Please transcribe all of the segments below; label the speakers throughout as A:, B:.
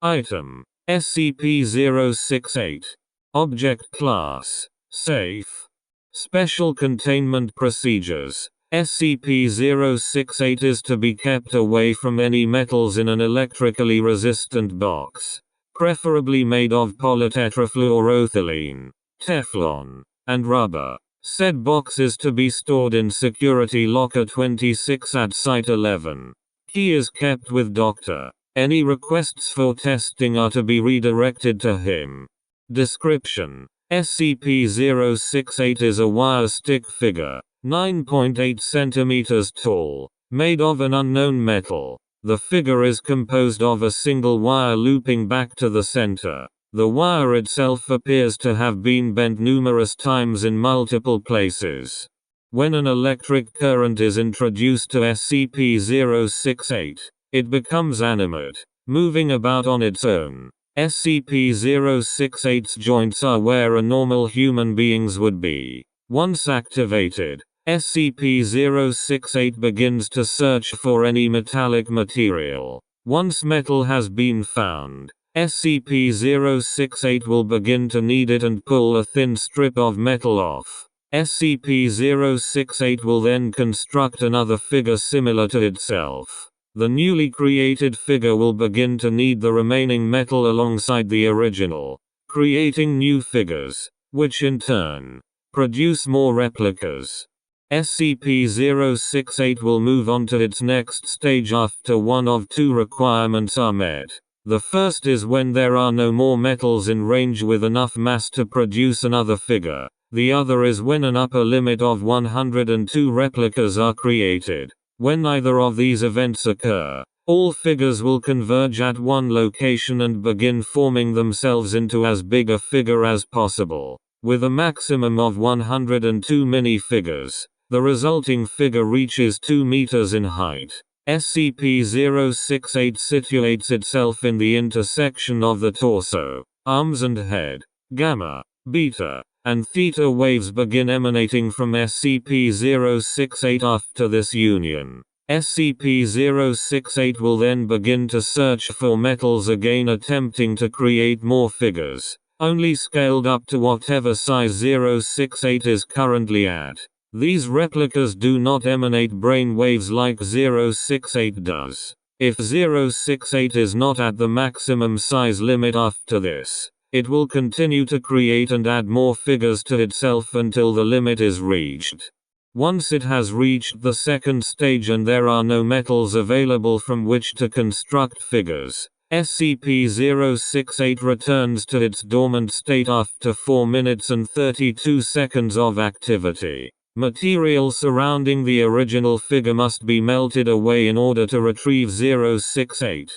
A: Item: SCP-068. Object Class: Safe. Special Containment Procedures: SCP-068 is to be kept away from any metals in an electrically resistant box, preferably made of polytetrafluoroethylene, Teflon, and rubber. Said box is to be stored in Security Locker 26 at Site 11. Key is kept with Dr. Any requests for testing are to be redirected to him. Description: SCP-068 is a wire stick figure, 9.8 cm tall, made of an unknown metal. The figure is composed of a single wire looping back to the center. The wire itself appears to have been bent numerous times in multiple places. When an electric current is introduced to SCP-068, it becomes animate, moving about on its own. SCP-068's joints are where a normal human being's would be. Once activated, SCP-068 begins to search for any metallic material. Once metal has been found, SCP-068 will begin to knead it and pull a thin strip of metal off. SCP-068 will then construct another figure similar to itself. The newly created figure will begin to knead the remaining metal alongside the original, creating new figures, which in turn produce more replicas. SCP-068 will move on to its next stage after one of two requirements are met. The first is when there are no more metals in range with enough mass to produce another figure. The other is when an upper limit of 102 replicas are created. When neither of these events occur, all figures will converge at one location and begin forming themselves into as big a figure as possible. With a maximum of 102 minifigures, the resulting figure reaches 2 meters in height. SCP-068 situates itself in the intersection of the torso, arms and head. Gamma, beta, and theta waves begin emanating from SCP-068 after this union. SCP-068 will then begin to search for metals again, attempting to create more figures, only scaled up to whatever size 068 is currently at. These replicas do not emanate brain waves like 068 does. If 068 is not at the maximum size limit after this, it will continue to create and add more figures to itself until the limit is reached. Once it has reached the second stage and there are no metals available from which to construct figures, SCP-068 returns to its dormant state after 4 minutes and 32 seconds of activity. Material surrounding the original figure must be melted away in order to retrieve 068.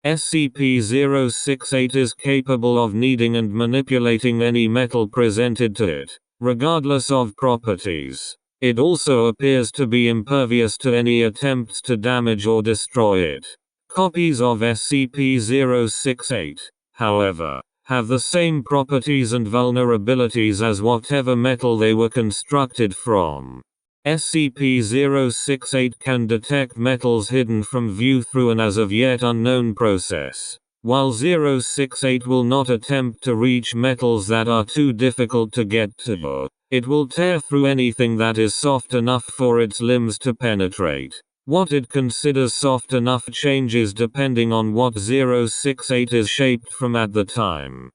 A: SCP-068 is capable of kneading and manipulating any metal presented to it, regardless of properties. It also appears to be impervious to any attempts to damage or destroy it. Copies of SCP-068, however, have the same properties and vulnerabilities as whatever metal they were constructed from. SCP-068 can detect metals hidden from view through an as of yet unknown process. While 068 will not attempt to reach metals that are too difficult to get to, it will tear through anything that is soft enough for its limbs to penetrate. What it considers soft enough changes depending on what 068 is shaped from at the time.